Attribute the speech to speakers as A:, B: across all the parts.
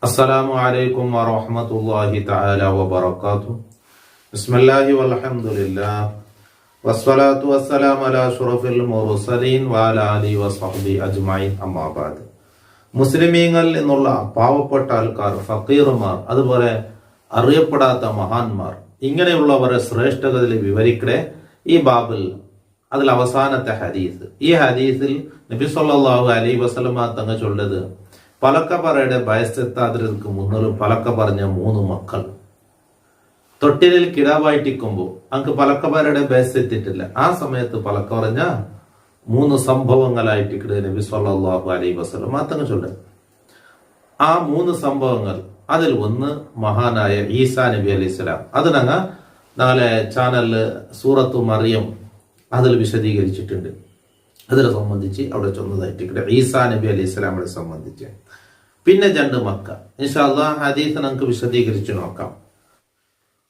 A: അസ്സലാമു അലൈക്കും വറഹ്മത്തുള്ളാഹി തആല വബറകാതുഹു. ബിസ്മില്ലാഹി വൽഹംദുലില്ലാഹ് വസ്സലാത്തു വസ്സലാമു അലാ അഷ്റഫിൽ മുർസലീൻ വഅലാ ആലിഹി വസ്ഹബിഹി അജ്മഈൻ. അമ്മാ ബഅദ്. മുസ്ലിമീങ്ങൾ എന്നുള്ള പാവപ്പെട്ട ആൾക്കാർ, ഫക്കീറുമാർ, അതുപോലെ അറിയപ്പെടാത്ത മഹാന്മാർ, ഇങ്ങനെയുള്ളവരെ ശ്രേഷ്ഠതയിൽ വിവരിക്കടെ ഈ ബാബിൽ അതിൽ അവസാനത്തെ ഹദീസ്. ഈ ഹദീസിൽ നബി സല്ലല്ലാഹു അലൈഹി വസല്ലമ തങ്ങൾ ചൊല്ലത്, പലക്കപ്പറയുടെ വയസ്സെത്താതിരിക്ക് മുന്നോട്ട് പലക്ക പറഞ്ഞ 3 മക്കൾ തൊട്ടിലിൽ കിടാവായിട്ടിക്കുമ്പോ അങ്ങ് പലക്കപ്പറയുടെ വയസ്സെത്തിയിട്ടില്ല. ആ സമയത്ത് പലക്ക പറഞ്ഞ 3 സംഭവങ്ങളായിട്ട് നബി സല്ലല്ലാഹു അലൈഹി വസല്ലമ തങ്ങൾ ചൊല്ലത്. ആ 3 സംഭവങ്ങൾ, അതിൽ ഒന്ന് മഹാനായ ഈസാ നബി അലൈഹിസ്സലാം. അത് നാളെ ചാനലില് സൂറത്തു മറിയം അതിൽ വിശദീകരിച്ചിട്ടുണ്ട്. അതിനെ സംബന്ധിച്ച് അവിടെ ചൊന്നതായിട്ട് ഈസാ നബി അലൈഹി സ്വലാമിനെ സംബന്ധിച്ച്. പിന്നെ 2 മക്ക. ഇൻഷാ അല്ലാഹ് ഹദീസ് നമുക്ക് വിശദീകരിച്ച് നോക്കാം.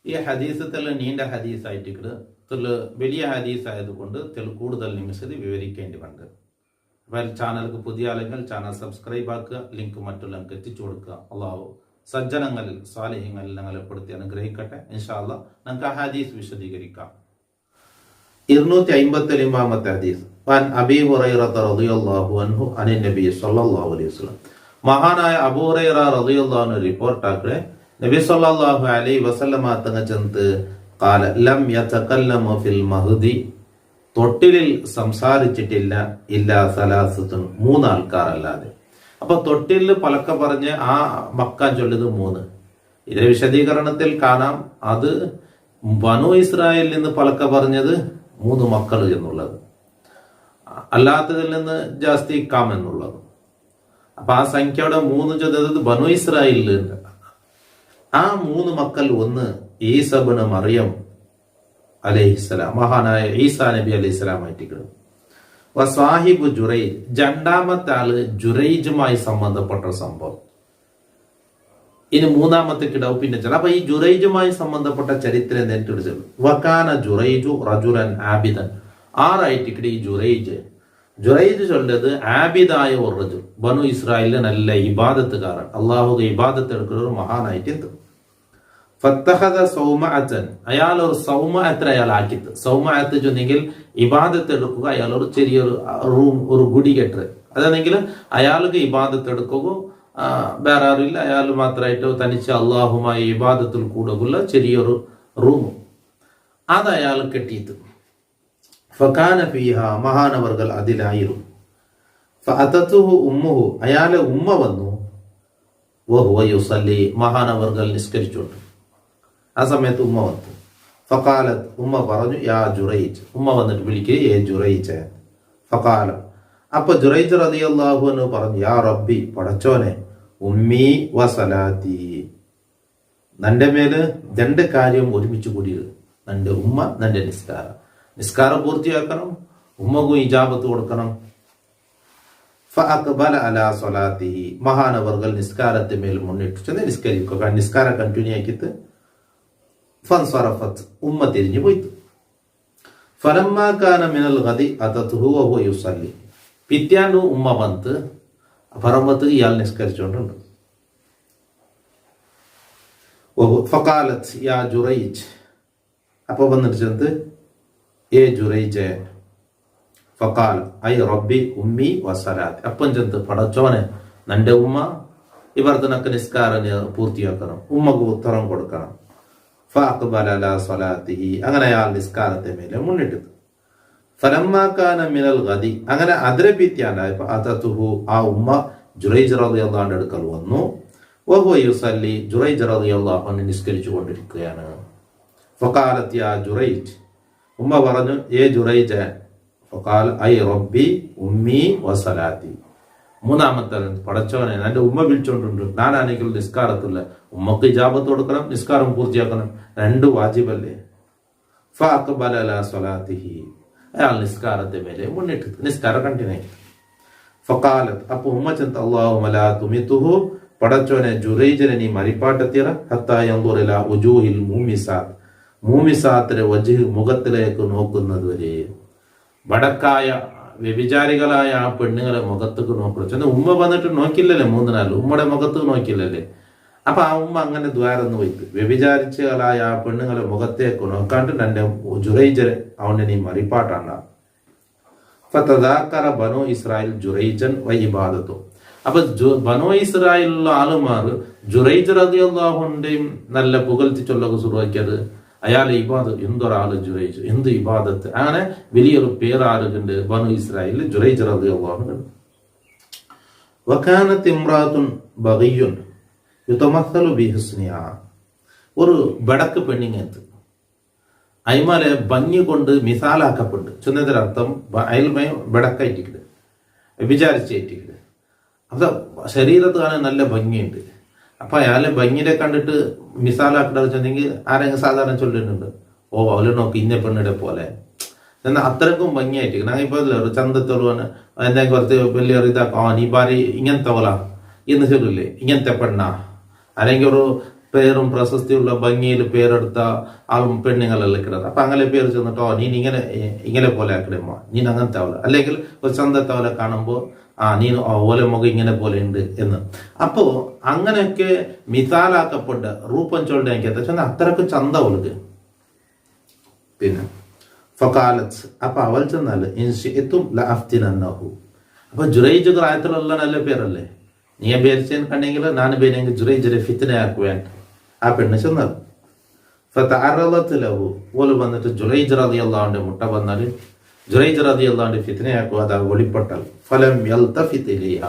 A: ഈ ഹദീസ് നീണ്ട ഹദീസായിട്ട് വലിയ ഹദീസ് ആയതുകൊണ്ട് കൂടുതൽ നിമിഷം വിവരിക്കേണ്ടി വണ്ട്. അപ്പോൾ ചാനലിക്ക് പുതിയ ആളുകൾ ചാനൽ സബ്സ്ക്രൈബ് ആക്കുക, ലിങ്ക് മറ്റുള്ളവർക്ക് എത്തിച്ചു കൊടുക്കുക. അള്ളാഹു സജ്ജനങ്ങളിൽ സാലിഹ്യങ്ങളിൽ ഞങ്ങളെ പെടുത്തി അനുഗ്രഹിക്കട്ടെ. ഇൻഷാ അല്ലാഹ് നമുക്ക് ആ ഹദീസ് വിശദീകരിക്കാം. 255 ഹദീസ്. വൻ അബീ ഹുറൈറത റളിയല്ലാഹു അൻഹു അനി നബി സല്ലല്ലാഹു അലൈഹി വസല്ലം. മഹാനായ അബൂ ഹുറൈറ റളിയല്ലാഹു അൻഹു റിപ്പോർട്ട് ആക്കേ, നബി സല്ലല്ലാഹു അലൈഹി വസല്ലമ തങ്ങൾ ചന്ത് ഖാല ലം യതകല്ലമു ഫിൽ മഹ്ദി, തൊട്ടിലിൽ സംസാരിച്ചിട്ടില്ല ഇല്ലാ സലാസത്തുൻ, 3 ആൾക്കാർ അല്ലാതെ. അപ്പൊ തൊട്ടിലിൽ പലക്ക പറഞ്ഞ് ആ മക്കാൻ ചൊല്ലത് 3. ഇതിന്റെ വിശദീകരണത്തിൽ കാണാം, അത് ബനു ഇസ്രായേലിൽ നിന്ന് പലക്ക പറഞ്ഞത് 3 മക്കൾ എന്നുള്ളത്, അല്ലാത്തതിൽ നിന്ന് ജാസ്തി കാം എന്നുള്ളത്. അപ്പൊ ആ സംഖ്യയുടെ 3 ചൊല്ലത് ബനു ഇസ്രായേലിലുണ്ട്. ആ 3 മക്കൾ, ഒന്ന് ഈസാ ഇബ്നു മറിയം അലൈഹിസ്സലാം, മഹാനായ ഈസാ നബി അലൈഹിസ്സലാം ആയിട്ടിരിക്കുന്നു. വസാഹിബു ജുറൈജ്, 2ാമത്തെ ആള് ജുറൈജുമായി സംബന്ധപ്പെട്ട സംഭവം. ഇനി 3ാമത്തെ കിടാവ് പിന്നെ ചില. അപ്പൊ ഈ ജുറൈജുമായി സംബന്ധപ്പെട്ട ചരിത്രം നേരിട്ട് വകാന ജുറൈജു റജുലൻ ആബിദൻ, 6 ഈ ജുറൈജ് ചൊല്ലത് ആബിദായ ഒരു റജുൽ, ബനു ഇസ്രായേലിലെ നല്ല ഇബാദത്തുകാരൻ, അള്ളാഹുക്ക് ഇബാദത്ത് എടുക്കുന്ന ഒരു മഹാനായിട്ട്. ഫത്തഖദ സൗമഅതൻ, അയാൾ ഒരു സൗമഅത്ത് അയാൾ ആക്കിത്ത്. സൗമഅത്ത് ചൊന്നെങ്കിൽ ഇബാദത്ത് എടുക്കുക, അയാൾ ഒരു ചെറിയൊരു റൂം, ഒരു ഗുടി കെട്ടത്. അതാണെങ്കിൽ അയാൾക്ക് ഇബാദത്ത് എടുക്കുക, വേറെ ആരില്ല, അയാൾ മാത്രമായിട്ട് തനിച്ച് അള്ളാഹുമായി ഇബാദത്തിൽ കൂടുകയുള്ള ചെറിയൊരു റൂം, അത് അയാൾ കെട്ടിയിട്ട്. ഫകാന ഫീഹ, മഹാനവർകൾ അതിലായിരുന്നു. ഫഅതതുഹു ഉമ്മുഹു, അയാളെ ഉമ്മ വന്നു. വഹുവ യുസല്ലി, മഹാനവർകൾ നിസ്കരിച്ചുകൊണ്ട്. ആ സമയത്ത് ഉമ്മ വന്നു. ഫഖാലത്ത്, ഉമ്മ പറഞ്ഞു, യാ ജുറൈജ്, ഉമ്മ വന്നിട്ട് വിളിക്കുക, ഏ ജുറൈജ്. ഫഖാല, അപ്പൊ ജുറൈജ് റളിയല്ലാഹു അൻഹു പറഞ്ഞു, യാ റബ്ബി, പടച്ചോനെ, ഉമ്മി വസലാത്തി, നന്റെ മേല് 2 കാര്യം ഒരുമിച്ച് കൂടിയത്, നന്റെ ഉമ്മ, നന്റെ നിസ്കാരം പൂർത്തിയാക്കണം, ഉമ്മക്കും ഇജാബത്ത് കൊടുക്കണം. ഫഅഖ്ബല അലാ സ്വലാത്തിഹി, മഹാനവർകൾ നിസ്കാരത്തെ മേൽ മുന്നിട്ട് ചെന്ന് നിസ്കരിക്കുക, നിസ്കാരം കണ്ടിന്യൂ ആക്കിയിട്ട്. ഫൻസറഫത്ത്, ഉമ്മ തിരിഞ്ഞു പോയിട്ട്. ഫലമ്മാ കാന മിനൽ ഗദി അതതുഹു വഹുവ യുസല്ലി, പിറ്റേന്ന് ഉമ്മ വന്ന് പറമ്പത്ത് ഇയാൾ നിസ്കരിച്ചുകൊണ്ടുണ്ട്. ഫഖാലത്ത് യാ ജുറൈജ്, അപ്പൊ വന്നിട്ട് ചെന്ന് ഏ ജുറൈജ്. ഫഖാൽ ഐ റബ്ബി ഉമ്മി വസലാത്ത്, അപ്പം ചെന്ന് പടച്ചോനെ, നന്റെ ഉമ്മ ഇവർത്തനക്ക് നിസ്കാരം പൂർത്തിയാക്കണം, ഉമ്മക്ക് ഉത്തരം കൊടുക്കണം. ഫഅഖ്ബല അലാ സ്വലാത്തിഹി, അങ്ങനെ അയാൾ നിസ്കാരത്തെ മേലെ മുന്നിട്ടത്. ഫലമ്മാ കാന മിനൽ ഗദി, അങ്ങനെ അതിരെ പിറ്റേന്നായപ്പോ അതതുഹു, ആ ഉമ്മ ജുറൈജ് റളിയല്ലാഹു അൻഹു അടുക്കൽ വന്നു. വഹുവ യുസല്ലി, ജുറൈജ് റളിയല്ലാഹു അൻഹു നിസ്കരിച്ചു കൊണ്ടിരിക്കുകയാണ്. ഫഖാലത്ത് യാ ജുറൈജ്, ഉമ്മ പറഞ്ഞു, ഏ ജുറൈജ്. ഫഖാല ഐ റബ്ബി ഉമ്മി വസലാത്തി, 3ാമത്തെ പടച്ചോനെ, എന്റെ ഉമ്മ വിളിച്ചോണ്ടുണ്ട്, ഞാനാണെങ്കിൽ നിസ്കാരത്തില്ല, ഉമ്മക്ക് ഇജാബത്ത് കൊടുക്കണം, നിസ്കാരം പൂർത്തിയാക്കണം, 2 വാജിബല്ലേ. ഫഅഖ്ബല അലാ സ്വലാത്തിഹി, അയാൾ നിസ്കാരത്തെ മേലെ മുന്നിട്ട് നിസ്കാരം കണ്ടിന്യൂ. ഫഖാലത്ത്, അപ്പൊ ഉമ്മ ചെന്ന് അല്ലാഹുമ്മ ലാ തുമിതുഹു, പടച്ചോനെ ജുറൈജിനെ നീ മരിപ്പാട്ടെത്തിയറ, ഹത്താ യൻദുറ ഇലാ ഉജൂഹിൽ മൂമിസാത്ത്, മൂമിസാത്തിലെ വജ്ഹ്, മുഖത്തിലേക്ക് നോക്കുന്നത് വരെ. വടക്കായ വ്യഭിചാരികളായ ആ പെണ്ണുങ്ങളെ മുഖത്തേക്ക് നോക്കണം. ചെന്ന് ഉമ്മ വന്നിട്ട് നോക്കില്ലല്ലേ 3 നാൾ, ഉമ്മയുടെ മുഖത്ത് നോക്കില്ലല്ലേ. അപ്പൊ ആ ഉമ്മ അങ്ങനെ ദ്വാരന്ന് പോയിട്ട് വ്യഭിചാരിച്ചുകളായ ആ പെണ്ണുങ്ങളെ മുഖത്തേക്ക് നോക്കാണ്ട് എന്റെ ജുറൈജര് അവന്റെ നീ മറിപ്പാട്ടാണ്ട ഫതദാക്കറ ബനോ ഇസ്രായേൽ ജുറൈജൻ വ ഇബാദത്തും. അപ്പൊ ബനോ ഇസ്രായേലുള്ള ആളുമാർ ജുറൈജ് റളിയല്ലാഹുവിന്റെയും നല്ല പുകഴ്ത്തി ചൊല്ലൊക്കെ സുറുവാക്കിയത് അയാളെ ഇബാദത്ത്, എന്തൊരാള് ജുറൈജ്, എന്ത് ഇബാദത്ത്, അങ്ങനെ വലിയൊരു പേരാളുണ്ട് ബനു ഇസ്രായേൽ ജുറൈജ് റളിയല്ലാഹു. വകാനത്ത് ഇംറാത്തുൻ ബഗിയുൻ യുതമസ്സലു ബിഹുസ്നിഹ. ഒരു ബടക്ക് പെണ്ണിങ്ങത്ത് അയിമാലെ ഭംഗി കൊണ്ട് മിസാലാക്കപ്പെട്ട് ചെന്നതിനർത്ഥം അയൽമയ ബടക്കായിട്ടിട്ട് വിചാരിച്ചേറ്റിട്ട്. അത് ശരീരത്ത് കാണാൻ നല്ല ഭംഗിയുണ്ട്. അപ്പൊ അയാളെ ഭംഗിയെ കണ്ടിട്ട് മിസാലാക്കിട്ട് വെച്ചിട്ടുണ്ടെങ്കിൽ ആരെങ്കിലും സാധാരണ ചൊല്ലിട്ടുണ്ട്, ഓ അവല് നോക്കി ഇന്ന പെണ്ണിടെ പോലെ. എന്നാൽ അത്രക്കും ഭംഗിയായിട്ട് ഞാൻ ഇപ്പൊ ഒരു ചന്തത്തോളാണ് എന്തെങ്കിലും കുറച്ച് വലിയൊരു ഇതാക്കാം, നീ ഭാര്യ ഇങ്ങനത്തെ പോല എന്ന് ചൊല്ലില്ലേ, ഇങ്ങനത്തെ പെണ്ണാ. അല്ലെങ്കിൽ ഒരു പേരും പ്രശസ്തിയുള്ള ഭംഗിയിൽ പേരെടുത്ത ആ പെണ്ണുങ്ങളെല്ലാം കിടന്നത്. അപ്പൊ അങ്ങനെ പേര് ചെന്നിട്ടോ നീ ഇങ്ങനെ പോലെ ആക്കിടമ്മ, നീ അങ്ങനത്തെ അവല. അല്ലെങ്കിൽ ഒരു ചന്തത്തെ അവലെ കാണുമ്പോ നീ ഓലെ മുഖം ഇങ്ങനെ പോലെ ഉണ്ട് എന്ന്. അപ്പോ അങ്ങനെയൊക്കെ മിസാലാക്കപ്പെട്ട റൂപം ചൊല്ലുടെ എനിക്ക് അത്രക്കും ചന്ത അവൾക്ക്. പിന്നെ ഫകാലത്ത്, അപ്പൊ അവൾ ചെന്നാല് ഇൻഷിഅ്തും ലഅഫ്തിനന്നഹു. അപ്പൊ ജുറൈജ് ആയത്തിലുള്ള നല്ല പേരല്ലേ, നീ പേരിച്ചൻ കണ്ടെങ്കിൽ ഞാൻ പേരെങ്കിൽ ജുറൈജിനെ ഫിത്നയാക്കുവാൻ ആ പെണ്ണ് ചെന്നത്. ഫതഅറളത് ലഹു, ഓല് വന്നിട്ട് ജുറൈജ് റളിയല്ലാഹുവിന്റെ മുട്ട വന്നാല് ജുറൈജ് റളിയല്ലാഹുവിന്റെ ഫിത്നയാക്കുക, അത് വെളിപ്പെട്ടാൽ ഫലം യൽതഫിത് ഇലൈഹ,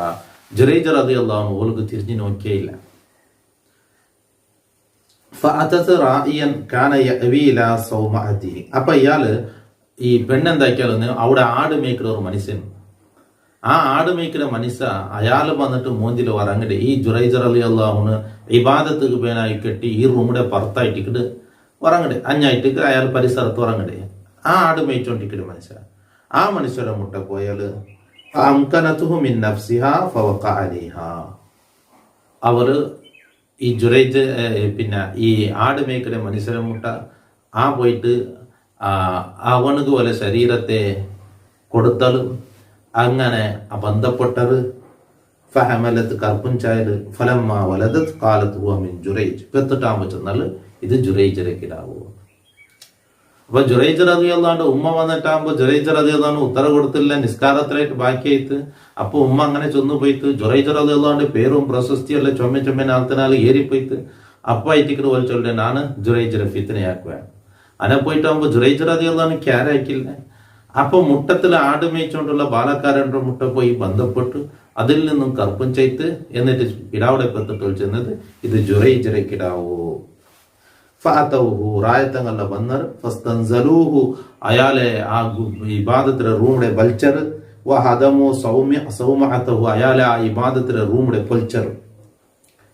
A: ജുറൈജ് റളിയല്ലാഹു ഓൾക്ക് തിരിഞ്ഞു നോക്കിയില്ല. ഫഅതത് റായിയൻ കാന യഅവി ഇലാ സൗമഅതിഹി. അപ്പൊ ഇയാള് ഈ പെണ്ണെന്താക്കിയാലും അവിടെ ആട് മേയ്ക്കുന്ന ഒരു മനുഷ്യൻ, ആ ആട് മേയ്ക്കുന്ന മനുഷ്യ അയാൾ വന്നിട്ട് മൂഞ്ചിൽ വറങ്ങട്ടെ ഈ ജുറൈജ് റളിയല്ലാഹുവിന് ഇബാദത്തുക്ക് പേനായി കെട്ടി ഈ റൂമിടെ പുറത്തായിട്ടിട്ട് ഉറങ്ങട്ടെ, അഞ്ഞായിട്ട് അയാൾ പരിസരത്ത് ഉറങ്ങട്ടെ. ആ ആട് മേയിച്ചോണ്ടിരിക്കുന്ന മനുഷ്യ, ആ മനുഷ്യരുടെ മുട്ട പോയാല് അവര് ഈ ജുറൈജ് പിന്നെ ഈ ആട് മേയ്ക്കുന്ന മനുഷ്യരെ മുട്ട ആ പോയിട്ട് അവനക്ക് പോലെ ശരീരത്തെ കൊടുത്തലും അങ്ങനെ ബന്ധപ്പെട്ടത്. ഫഹമലത്ത് കർപ്പുഞ്ചായത് ഫലമ്മ വലതത് കാലത്ത് മിൻ ജുറൈജ്, പെത്തിട്ടാകുമ്പോ ചെന്നാല് ഇത് ജുറൈജിനെ കിടാവൂ. അപ്പൊ ജുറൈജ് റളിയല്ലാഹുവിന്റെ ഉമ്മ വന്നിട്ടാകുമ്പോ ജുറൈജ് റളിയല്ലാഹു ഉത്തര കൊടുത്തില്ല, നിസ്കാരത്തിലായിട്ട് ബാക്കിയായിട്ട്. അപ്പൊ ഉമ്മ അങ്ങനെ ചെന്നു പോയിട്ട് ജുറൈജ് റളിയല്ലാഹുവിന്റെ പേരും പ്രശസ്തിയല്ല ചൊമ്മ ആൾത്തിനാല് ഏറിപ്പോയിട്ട് അപ്പൊ ആയിട്ടിട്ട് പോലെ ചൊല്ലേ നാണ് ജുറൈജിനെ ഫിത്നയാക്കുക. അങ്ങനെ പോയിട്ടാകുമ്പോ ജുറൈജ് റളിയല്ലാഹു ക്യാരാക്കില്ല. അപ്പൊ മുട്ടത്തിൽ ആട് മേയിച്ചുകൊണ്ടുള്ള ബാലക്കാരൻ്റെ മുട്ട പോയി ബന്ധപ്പെട്ട് അതിൽ നിന്നും കർപ്പം ചെയ്ത് എന്നിട്ട് കിടാവിടെ പെത്തിട്ട് ചെന്നത് ഇത് ജുറൈജിനെ കിടാവൂ. ഫഅതൗഹു, റായത്തങ്ങളുടെ വന്നർ ഫസ്തൻസലൂഹു, അയാളെ ആ ഇബാദത്തിലെ റൂമിടെ ബൽച്ചർ. വഹദമു സൗമഅതഹു, അയാളെ ആ ഇബാദത്തിലെ റൂമിടെ പൊൽച്ചർ.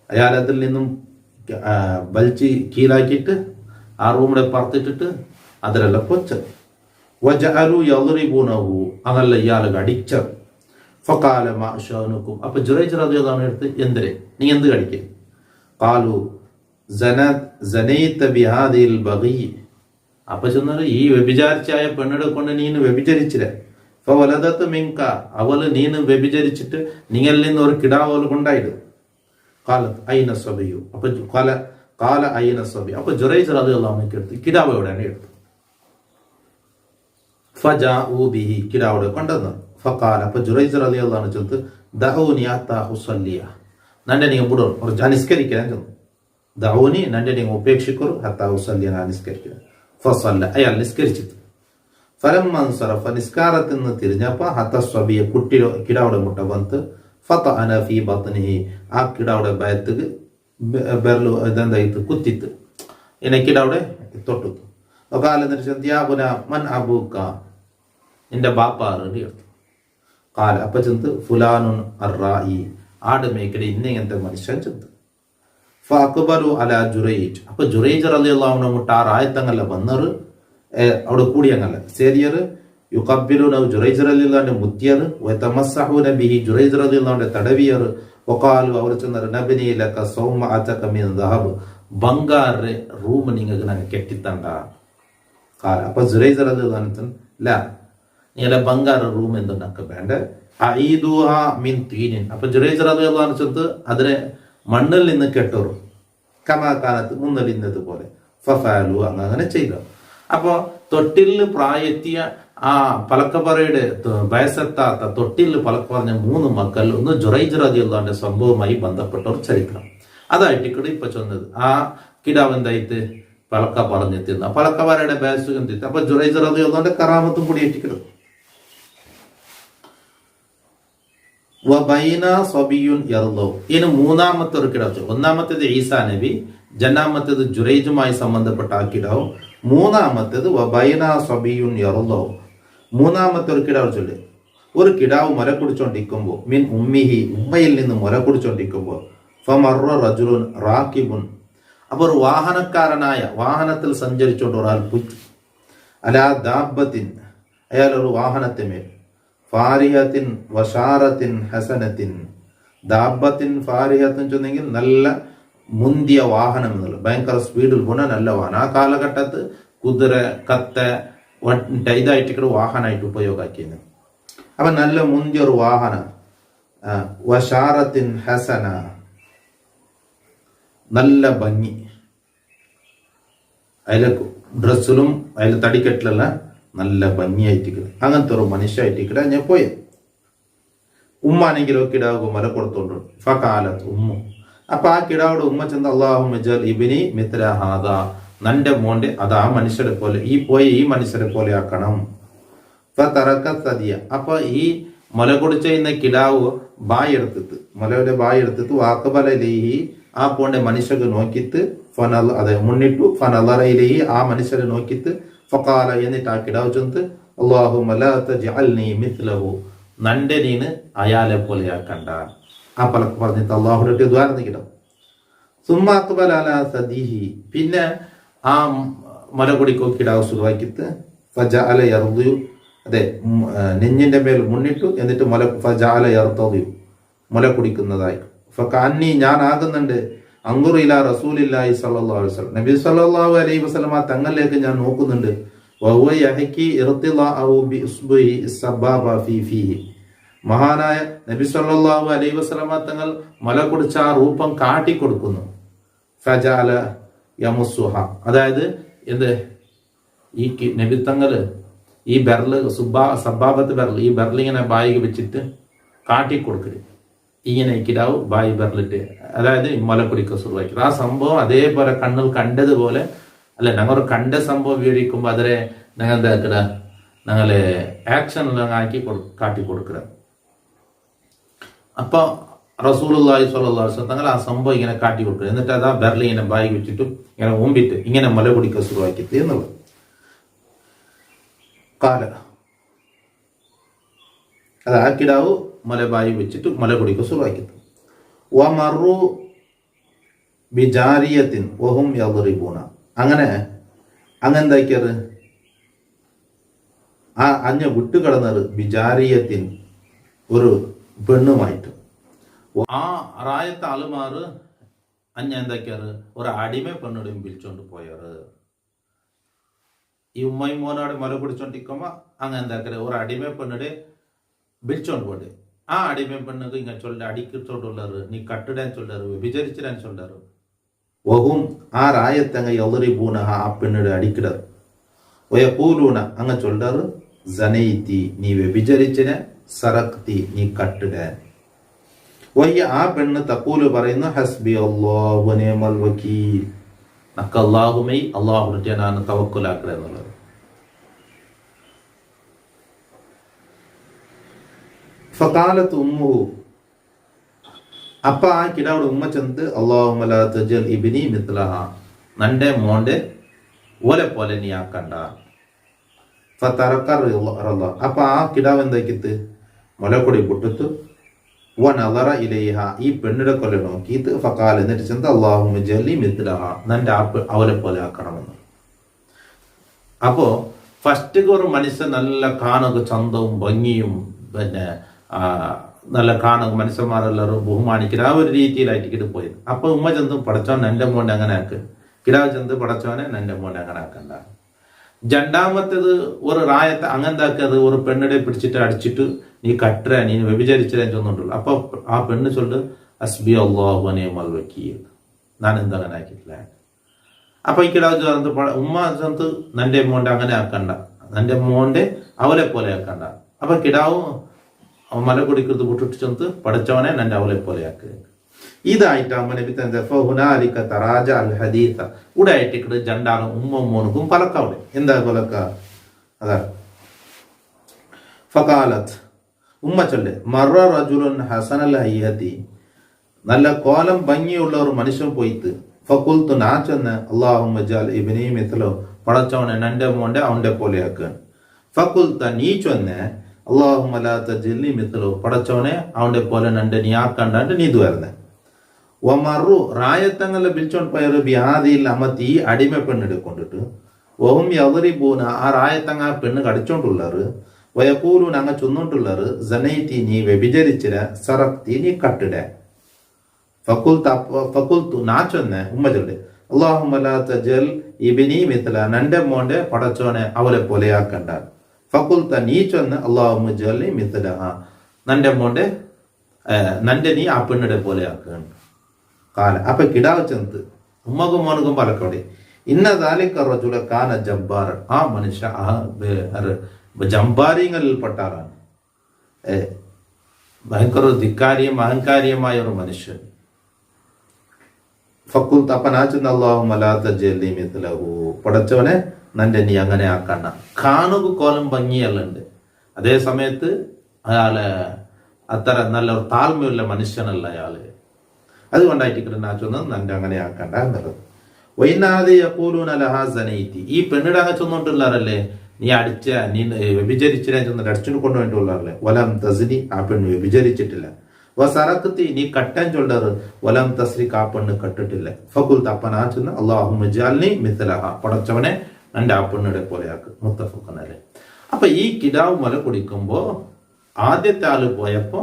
A: അയാൾ അതിൽ നിന്നും ബൽച്ചി കീഴാക്കിയിട്ട് ആ റൂമിടെ പറത്തിട്ടിട്ട് അതിലെല്ലാം പൊച്ചർ. വജഅലു യദ്രിബൂനഹു, അതല്ല ഇയാൾക്ക് അടിച്ചർ. ഫഖാല മാ ശഅനുകും, അപ്പൊ ജുറൈജ് റളിയല്ലാഹു അടുത്ത് എന്തരെ നീ എന്ത് കടിക്കേ? ഖാലു സനൈത ബിഹാദിൽ ബഗി, അപ്പൊ ചെന്നത് ഈ വ്യഭിചാരിച്ചായ പെണ്ണിടെ കൊണ്ട് നീന് വ്യഭിചരിച്ചില്ല. ഫവലദത് മിൻക, അവള് നീന് വ്യഭിചരിച്ചിട്ട് നിങ്ങളിൽ നിന്ന് ഒരു കിടാവോല് കൊണ്ടായിട്ട്. ഖാലത് ഐന സബിയു, അപ്പൊ ഖാല ഐന സബി, അപ്പൊ ജുറൈജ് റളിയല്ലാഹു എടുത്ത് കിടാവ് എവിടെയാണ് എടുത്തു. ഫജാഉ ബിഹി, കിടാവിടെ കൊണ്ടുവന്നു. ഫഖാല, അപ്പൊ ജുറൈജ് റളിയല്ലാഹു ചെന്ന് ദഊനി അത്താ ഉസല്ലിയ, നന്റെ നീ ബുഡോ ഒരു നിസ്കരിക്കാൻ ചെന്നു. ദഊനി, നന്റെ നീ ഉപേക്ഷിക്കരു ഹത്താ ഉസല്ലിയ, ഞാൻ നിസ്കരിക്കുക. ഫസല്ല, അയാൾ നിസ്കരിച്ചിട്ട്. ഫലമ്മ അൻസറഫ, നിസ്കാരത്തിൽ നിന്ന് തിരിഞ്ഞപ്പോ ഹത്ത സ്വബിയ, കുട്ടി കിടാവിടെ മുട്ട വന്ന്. ഫതഅന ഫീ ബത്നിഹി, ആ കിടാവിടെ ബയത്തുക്ക് ബെർലു ഇതെന്തായിട്ട് കുത്തിത്ത് എന്നെ കിടാവിടെ തൊട്ടു. കാലെന്നിട്ട് മൻ അബൂക്ക, നിന്റെ ബാപ്പാറ് എടുത്തു. കാല, അപ്പൊ ചെന്ന് ഫുലാനുൻ അറായി, ആട് മേക്കടെ ഇങ്ങനത്തെ മനുഷ്യൻ ചെന്ന്. ഫഅഖ്ബലു അലാ ജുറൈജ്, അപ്പൊ ജുറൈജ് റളിയല്ലാഹു മുട്ട ആ റായത്തങ്ങല്ല വന്നറ് അവിടെ കൂടിയങ്ങല്ല സേരിയർ. യുഖബ്ബിലുന ജുറൈജ് റളിയല്ലാഹുവിന്റെ മുത്തിയർ, വതമസ്സഹൂന ബിഹി ജുറൈജ് റളിയല്ലാഹുവിന്റെ തടവിയർ. വഖാലു, അവർ ചെന്നർ നബ്നി ലക സൗമഅതക മിൻ ദഹബ്, ബംഗാറ് റൂം നിങ്ങൾക്ക് ഞാൻ കെട്ടിത്തണ്ട. കാല, അപ്പൊ ജുറൈജ് റളിയല്ലാഹു ലാ, നിങ്ങളുടെ ബംഗാറ് റൂം എന്തുണ്ടാക്ക വേണ്ട. അഈദുഹാ മിൻ തീനിൻ, അപ്പൊ ജുറൈജ് റളിയല്ലാഹു ചെന്ന് അതിനെ മണ്ണിൽ നിന്ന് കെട്ടോറും. കമാകാലത്ത് മുന്നടിന്നത് പോലെ ഫഫാലു അങ്ങനെ ചെയ്തു. അപ്പോ തൊട്ടിലിന് പ്രായെത്തിയ ആ പലക്കപ്പറയുടെ വയസ്സെത്താത്ത തൊട്ടിലിന് പലക്ക പറഞ്ഞ 3 മക്കൾ ഒന്ന് ജുറൈജ് റളിയല്ലാഹുവിന്റെ സംഭവവുമായി ബന്ധപ്പെട്ട ഒരു ചരിത്രം അതായിട്ട് ഇവിടെ ഇപ്പൊ ചൊന്നത്. ആ കിടാവ് എന്തായിട്ട് പലക്ക പറഞ്ഞെത്തിരുന്ന പലക്കപ്പറയുടെ ബാസുഖം തിരുത്തി. അപ്പൊ ജുറൈജ് റളിയല്ലാഹുവിന്റെ കറാമത്തും കൂടി എത്തിക്കിടും. ഇനി മൂന്നാമത്തെ ഒരു കിടാവ്, ഒന്നാമത്തേത് ഈസാ നബി, രണ്ടാമത്തേത് ജുറൈജുമായി സംബന്ധപ്പെട്ട ആ കിടാവും, മൂന്നാമത്തേത് മൂന്നാമത്തെ ഒരു കിടാവ് ചൊല്ലി. ഒരു കിടാവ് മുല കുടിച്ചോണ്ടിരിക്കുമ്പോ മിൻ ഉമ്മിഹി ഉമ്മയിൽ നിന്ന് മുല കുടിച്ചോണ്ടിരിക്കുമ്പോ ഫമറ റജുലുൻ റാക്കിബുൻ, അപ്പൊ ഒരു വാഹനക്കാരനായ വാഹനത്തിൽ സഞ്ചരിച്ചോണ്ട് ഒരാൾ പോയി. അലാ ദാബത്തിൻ, അയാൾ ഒരു വാഹനത്തിന്മേൽ, ഫാരിഹത്തിൻ വഷാറത്തിൻ ഹസനത്തിൻ, ദാബത്തിൻ ഫാരിഹത്തിൻ ചെന്നെങ്കിൽ നല്ല മുന്തിയ വാഹനം എന്നുള്ള ഭയങ്കര സ്പീഡിൽ പോണ നല്ല വാഹനം. ആ കാലഘട്ടത്ത് കുതിര കത്ത ഇതായിട്ട് വാഹനമായിട്ട് ഉപയോഗമാക്കിയത്. അപ്പൊ നല്ല മുന്തിയ ഒരു വാഹനം, വഷാറത്തിൻ ഹസന, നല്ല ഭംഗി, അതിലെ ഡ്രസ്സിലും അതിലെ തടിക്കെട്ടിലെല്ലാം നല്ല ഭംഗിയായിട്ട് അങ്ങനത്തെ ഒരു മനുഷ്യായിട്ട് ഞാൻ പോയത്. ഉമ്മാണെങ്കിലോ കിടാവ് മല കൊടുത്തോണ്ട് ഫകാലത്ത് ഉമ്മു, അപ്പൊ ആ കിടാവിടെ ഉമ്മ ചെന്ന് അല്ലാഹുമ്മ ജൽ ഇബ്നി മിത്ല ഹാദാ, നന്റെ മോന്റെ അത് ആ മനുഷ്യരെ പോലെ ഈ മനുഷ്യരെ പോലെ ആക്കണം. അപ്പൊ ഈ മുല കുടിച്ചുന്ന കിടാവ് ബായ് എടുത്തിട്ട് മുലയുടെ ബായ് എടുത്തിട്ട് വാക്കബലയിലേഹി ആ പോന്റെ മനുഷ്യർക്ക് നോക്കിയിട്ട് അതെ മുന്നിട്ടു ഫനലറയിലേഹി ആ മനുഷ്യരെ നോക്കിയിട്ട് ഫഖാല, എന്നിട്ട് ആ കിടാവ് ചെന്ന് അല്ലാഹുമ്മ ലാ തജ്അൽനി മിത്ലഹു, നന്റെ നീന് അയാളെ പോലെ ആക്കണ്ട. ആ പലക്ക് പറഞ്ഞിട്ട് അള്ളാഹുടെ ദ്വാരം കിടാം. സുമ്മാക്കുബല അലാ സദീഹി, പിന്നെ ആ മുല കുടിക്കോ കിടാവ് സുഖമാക്കിയിട്ട് ഫജഅല യർദു, അതെ നെഞ്ഞിന്റെ മേൽ മുന്നിട്ടു, എന്നിട്ട് ഫജഅല യർതദു, മുല കുടിക്കുന്നതായി. ഫകഅന്നി, ഞാൻ ആകുന്നുണ്ട്, അൻദുറു ഇലാ റസൂലില്ലാഹി സ്വല്ലല്ലാഹു അലൈഹി വസല്ലം, നബി സ്വല്ലല്ലാഹു അലൈഹി വസല്ലം തങ്ങളിലേക്ക് ഞാൻ നോക്കുന്നുണ്ട്. വഹുവ യഹ്കി ഇർതിളാഅഹു ബിഉസ്ബുഹി സബാബ ഫീഹി, മഹാനായ നബി സല്ലല്ലാഹു അലൈഹി വസല്ലം തങ്ങൾ മുല കുടിച്ച ആ രൂപം കാട്ടിക്കൊടുക്കുന്നു. ഫജഅല യമുസുഹ, അതായത് എന്ത് ഈ നബി തങ്ങള് ഈ ബെർല് സബാബത്ത് ബെർല്, ഈ ബെർലിങ്ങനെ ബായിക്ക് വെച്ചിട്ട് കാട്ടിക്കൊടുക്കല്, ഇങ്ങനെ കിടാവ് ബായി ബെർലിട്ട്, അതായത് മുല കുടിക്കുക സുഖമാക്കി. ആ സംഭവം അതേപോലെ കണ്ണിൽ കണ്ടതുപോലെ അല്ല, ഞങ്ങൾ കണ്ട സംഭവം വിവരിക്കുമ്പോ അതിനെ ഞങ്ങൾ എന്താക്കുക, ഞങ്ങള് ആക്ഷനിലെല്ലാം ആക്കി കാട്ടിക്കൊടുക്കുക. അപ്പൊ റസൂലുള്ളാഹി സ്വല്ലല്ലാഹു അലൈഹി വസല്ലം തങ്ങൾ ആ സംഭവം ഇങ്ങനെ കാട്ടി കൊടുക്കുക. എന്നിട്ട് അതാ ബെർലി ഇങ്ങനെ ബായി വെച്ചിട്ടും ഇങ്ങനെ ഓമ്പിട്ട് ഇങ്ങനെ മുല കുടിക്കുക സുഖമാക്കി എന്നുള്ളത്. കാല, അത് ആ കിടാവ് മുല ബായി വെച്ചിട്ട് മുല കുടിക്കുക സുഖമാക്കി. വമറു ബിജാരിയത്തിൻ വഹും യദ്റിബൂന, അങ്ങനെ എന്താക്കിയത്, ആ അഞ്ഞ വിട്ടുകിടന്നത് ബിജാരിയത്തിൻ ഒരു പെണ്ണുമായിട്ട്. ആ റായത്തെ ആളുമാറ് അഞ്ഞ എന്താക്കിയാറ് ഒരു അടിമ പെണ്ണിടെയും വിളിച്ചോണ്ട് പോയാറ്. ഈ ഉമ്മയും മോനോടെ മുല പിടിച്ചോണ്ടിരിക്കുമ്പോ അങ്ങനെ എന്താക്കിയ ഒരു അടിമ പെണ്ണിടെ വിളിച്ചോണ്ട് പോട്ടെ. ആ അടിമ പെണ്ണുക്ക് ഇങ്ങനെ ചൊല്ല അടിക്കിട്ടോണ്ടുള്ളറ്, നീ കട്ടിടാൻ ചൊല്ലാറ്, വ്യഭിചരിച്ചിടാൻ ചൊല്ലാറ്. വഹും ആ റായത്തങ്ങ യദ്റിബൂനഹ, ആ പെണ്ണിടെ അടിക്കിടാറ്. വയഖൂലൂന, അങ്ങ ചൊല്ലാറ്, സനൈതി, നീ വ്യഭിചരിച്ചിനെ, സറക്തി, നീ കട്ടിടാൻ. വയ്യ, ആ പെണ്ണ് തഖൂല് പറയുന്നു, ഹസ്ബി അല്ലാഹു വ നിഅമൽ വകീൽ, നക്ക അല്ലാഹുമൈ, അല്ലാഹുവിനെ ഞാൻ തവക്കുലാക്കുക എന്നുള്ളത്. ഫഖാലത്ത് ഉമ്മുഹു, അപ്പൊ ആ കിടാവിടെ ഉമ്മ ചെന്ന് അല്ലാഹുമ്മ ലാ തജ്അൽ ഇബ്നി മിത്ലഹ, നന്റെ മോന്റെ ഓലെ പോലെ നീ ആക്കണ്ട. ഫതറക റള, അപ്പൊ ആ കിടാവ് എന്താക്കിത്ത് മുലക്കൊടി പൊട്ടിത്ത് വനളറ ഇലൈഹ, ഈ പെണ്ണിടെ കൊല്ല നോക്കിയിട്ട് ഫഖാല, എന്നിട്ട് ചെന്ന് അല്ലാഹുമ്മ ജലി മിത്ലഹ, നന്റെ അവലെ പോലെ ആക്കണമെന്ന്. അപ്പോ ഫസ്റ്റ് ഒരു മനുഷ്യൻ നല്ല കാണുക ചന്തവും ഭംഗിയും പിന്നെ നല്ല കാണുക മനുഷ്യന്മാരെല്ലാവരും ബഹുമാനിക്കുക ആ ഒരു രീതിയിലായിട്ട് പോയത്. അപ്പൊ ഉമ്മ ചെന്ന് പടച്ചോൻ എന്റെ മോനെ അങ്ങനെ ആക്ക്, കിടാവ് ചെന്ന് പടച്ചോനെ എന്റെ മോനെ അങ്ങനെ ആക്കണ്ട. രണ്ടാമത്തേത് ഒരു റായത്തെ അങ്ങനെന്താക്കിയത് ഒരു പെണ്ണിടെ പിടിച്ചിട്ട് അടിച്ചിട്ട് നീ കട്ടര, നീ വ്യഭിചരിച്ചില്ല ചൊന്നുണ്ടല്ലോ. അപ്പൊ ആ പെണ്ണ് ചൊല്ല് ഹസ്ബി അല്ലാഹു വ നിഅമൽ വകീൽ, ನಾನೆಂದು അങ്ങനെ ആക്കിയിട്ടില്ല. അപ്പൊ ഈ കിടാവ് ചേർന്ന് ഉമ്മ ചേർത്ത് നന്റെ മോന്റെ അങ്ങനെ ആക്കണ്ട, നന്റെ മോന്റെ അവലെ പോലെ ആക്കണ്ട. അപ്പൊ കിടാവ് മല കുടിക്കുന്നത് വിട്ടിട്ട് ചെന്ന് പഠിച്ചവനെ നന്റെ അവലെ പോലെ ആക്കുക. ഇതായിട്ടാകുമ്പോ നബി ഹുനാലിക തറാജ അൽ ഹദീസ ഉടായിട്ട് ജണ്ടാലും ഉമ്മ മോനുക്കും പലക്കാവിടെ. എന്താ പലക്ക? അതാ ഫഖാലത്ത് ഉമ്മ ചൊല്ലെ മറ റജുലുൻ ഹസനൽ ഹയ്യതി, നല്ല കോലം ഭംഗിയുള്ള ഒരു മനുഷ്യൻ പോയിട്ട് ഫഖുൽതു ഞാൻ ചെന്ന് അല്ലാഹുമ്മ ജഅൽ ഇബ്നി മിത്ലോ, പടച്ചവനെ നന്റെ മോന്റെ അവന്റെ പോലെ ആക്കുകയാണ്. ഫഖുൽത നീ ചൊന്നെ അല്ലാഹുമ്മ ലാ തജ്ലി മിത്ലോ, പടച്ചവനെ അവന്റെ പോലെ നന്റെ നീ ആക്കണ്ടാണ്ട് നീ വരുന്നേ. ഒമറു റായത്തങ്ങളെ വിളിച്ചോണ്ട് പോയൊരു ബിഹാദിയിൽ അമത്തി ഈ അടിമ പെണ്ണെടുക്കൊണ്ടിട്ട് ഒഹും യദറിബൂന, ആ റായത്തങ്ങ പെണ്ണ് കടിച്ചോണ്ടുള്ളറ്, വയക്കൂലൂൻ അങ്ങ് ചൊന്നോണ്ടുള്ളറ് സനൈറ്റി നീ വ്യഭിചരിച്ചിര, സറക്തി നീ കട്ടിട. ഫഖുൽതു ഞാൻ ചൊന്നെ ഉമ്മ ചൊല്ലെ അല്ലാഹുമ്മ ലാ തജ്അൽ ഇബ്നി മിത്ല, നന്റെ മോന്റെ പടച്ചോനെ അവലെ പോലെയാക്കണ്ട. ഫഖുൽത നീ ചൊന്നെ അല്ലാഹുമ്മ ജഅൽ മിത്ലഹ, നന്റെ മോന്റെ നന്റെ നീ ആ പെണ്ണിടെ പോലെയാക്കണം. കാല അപ്പൊ കിടാവ് ചെന്ന് ഉമ്മക്കും മോനുക്കും പലക്കവിടെ ഇന്ന ദാലിക റജുല കാന ജബ്ബാറൻ, ആ മനുഷ്യ ജംബാരിങ്ങളിൽപ്പെട്ട ആളാണ്, ഭയങ്കര ധിക്കാരിയും അഹങ്കാരിയുമായ ഒരു മനുഷ്യൻ. ഫഖുൽതു അപ്പൊ ഞാൻ ചെന്ന് അല്ലാഹുമ്മ ലാ തജ്അൽ മിത്ലഹു, പടച്ചവനെ നന്റെ നീ അങ്ങനെ ആക്കണ്ട. കാണുക കോലം ഭംഗിയല്ലുണ്ട്, അതേ സമയത്ത് അയാളെ അത്ര നല്ലൊരു താഴ്മയുള്ള മനുഷ്യനല്ല അയാള്. അതുകൊണ്ടായിട്ട് ഞാൻ ചൊന്നത് നന്റെ അങ്ങനെ ആക്കണ്ട എന്നുള്ളത്. വൈനാദി യഖൂലൂന ലഹാ സനൈതി, ഈ പെണ്ണിടെ അങ്ങ് ചൊന്നോണ്ടുള്ളാറല്ലേ നീ അടിച്ച, നീ വ്യഭിചരിച്ചില്ല ചെന്നിട്ട് അടിച്ചു കൊണ്ടുവേണ്ടിയുള്ളാറല്ലേ. വലം തസ്രി, ആ പെണ്ണ് വ്യഭിചരിച്ചിട്ടില്ല. വസറഖ്തി, നീ കട്ടാൻ ചൊല്ലാറ്. വലം തസ്രിഖ്, ആ പെണ്ണ് കട്ടിട്ടില്ല. ഫഖുൽതു അപ്പൊ ഞാൻ ചെന്ന് അല്ലാഹുമ്മ ജഅൽനി മിത്ലഹ, പടച്ചവനെ നന്റെ ആ പെണ്ണിടെ പോലെയാക്ക്. മുത്തഫഖുൻ അലൈഹി. അപ്പൊ ഈ കിടാവ് മല കുടിക്കുമ്പോ ആദ്യത്തെ ആള് പോയപ്പോ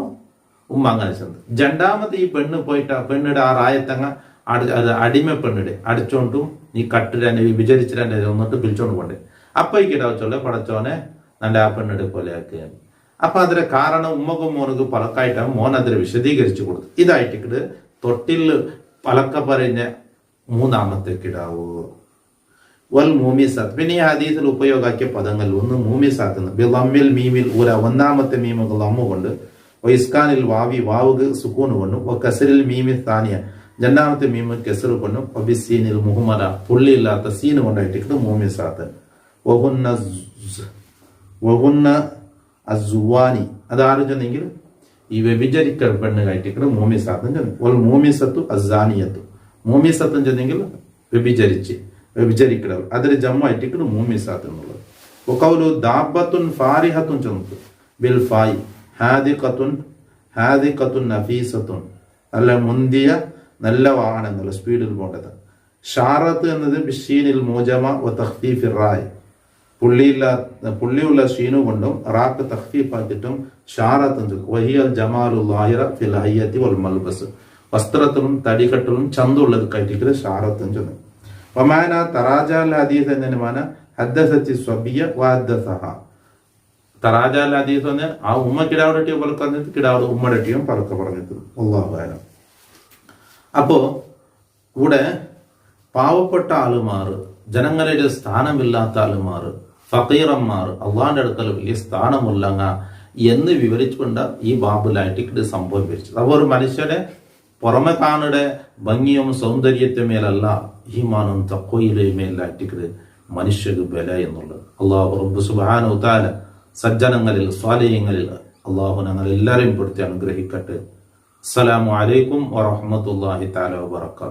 A: ഉമ്മ അങ്ങനെ ചെന്ന്, രണ്ടാമത് ഈ പെണ്ണ് പോയിട്ട് ആ പെണ്ണിടെ ആ റായത്തങ്ങ അടിമ പെണ്ണിടെ അടിച്ചോണ്ടും നീ കട്ടിലെ വിചരിച്ചിട്ട് ഒന്നിട്ട് പിടിച്ചോണ്ട് പോണ്ടേ. അപ്പൊ ഈ കിടാവ് ചൊല്ല പടച്ചോനെ നന്റെ ആ പെണ്ണിടെ പോലെയാക്കുകയാണ്. അപ്പൊ അതിന്റെ കാരണം ഉമ്മക്കും മോനുക്കും പലക്കായിട്ടാണ് മോൻ അതിനെ വിശദീകരിച്ചു കൊടുത്തു. ഇതായിട്ട് തൊട്ടിൽ പലക്ക പറഞ്ഞ മൂന്നാമത്തെ കിടാവ് വൽ മൂമിസാത്ത്. പിന്നെ ഈ ഹദീസിൽ ഉപയോഗമാക്കിയ പദങ്ങൾ ഒന്ന് മൂമിസാത്ത് ബിളമ്മിൽ മീമിൽ ഊര, ഒന്നാമത്തെ മീമുകൾ അമ്മ കൊണ്ട്, വൈസ്കാനിൽ വാവി വാവുക സുക്കൂന് കൊണ്ടും, കസറിൽ മീമി സ്ഥാനിയ രണ്ടാമത്തെ മീമ് കെസറ് കൊണ്ടും, ഒബിസീനിൽ മുഹമ്മദ പുള്ളിയില്ലാത്ത സീന് കൊണ്ടായിട്ട് മൂമിസാത്ത്. വഹുന്ന അസുവാനി, അതാരും ചെന്നെങ്കിൽ ഈ വ്യഭിചരിക്കൽ പെണ്ണ് കയറ്റിട്ട് മൂമിസാത്തും ചെന്നു. ഒരു മൂമിസത്തു അസാനിയത്തു, മൂമിസത്തും ചെന്നെങ്കിൽ വ്യഭിചരിക്കടവ്, അതിൽ ജമ്മായിട്ട് മൂമിസാത്ത് എന്നുള്ളത്. ഒക്കൗലു ദാബത്തുൻ ഫാരിഹത്തുൻ ചെന്നു ബിൽ ഫായി ഹാദിഖത്തുൻ നഫീസത്തുൻ, നല്ല മുന്തിയ നല്ല വാഹനം എന്നുള്ള സ്പീഡിൽ പോകേണ്ടത്. ഷാറത്ത് എന്നത് ബിഷീനിൽ മൂജമ വ തഖ്ഫീഫിർ റായ്, പുള്ളിയുള്ള ഷീനു കൊണ്ടും റാക്ക് തഖ്ഫീഫാക്കിയിട്ടും ഷാറത്തും ചൊല്ലും. വഹിയൽ ജമാലുൽ ലാഹിറ ഫിൽ ഹയ്യത്തി വൽ മൽബസ്, വസ്ത്രത്തിലും തടികട്ടിലും ചന്തുള്ളത് കയറ്റിട്ട് ഷാറത്തും ചൊല്ലും. വമാന തറാജാൽ ഹദീസ് എന്നതിന് മാന ഹദ്ദസത്തി സ്വബിയ വഹദ്ദസഹ. തറാജാൽ ഹദീസ് എന്ന് ആ ഉമ്മ കിടാവിടെട്ടിയും പലക്ക പറഞ്ഞിട്ട് കിടാവ് ഉമ്മടെട്ടിയും പലക്ക പറഞ്ഞിട്ട്. അല്ലാഹു അഅലം. അപ്പോ കൂടെ പാവപ്പെട്ട ആളുമാർ, ജനങ്ങളുടെ സ്ഥാനമില്ലാത്ത ആളുമാർ, ഫക്കീറന്മാർ, അള്ളാന്റെ അടുക്കൽ വലിയ സ്ഥാനമുള്ളങ്ങ എന്ന് വിവരിച്ചുകൊണ്ട് ഈ ബാബുലായിട്ട് ഇത് സംഭവം വിവരിച്ചത്. അപ്പോൾ ഒരു മനുഷ്യരെ പുറമെ കാണുടെ ഭംഗിയും സൗന്ദര്യത്വമേലല്ല ഈമാനും തഖ്വയിലുമേലായിട്ട് മനുഷ്യർക്ക് ബല എന്നുള്ളത്. അള്ളാഹു റബ്ബ് സുബ്ഹാനഹു തആല സജ്ജനങ്ങളിൽ സ്വാലിഹ്യങ്ങളിൽ അള്ളാഹു ഞങ്ങൾ എല്ലാവരെയും പെടുത്തി അനുഗ്രഹിക്കട്ടെ. അസ്സലാമു അലൈക്കും വറഹ്മത്തുള്ളാഹി തആല വബറകാതുഹു.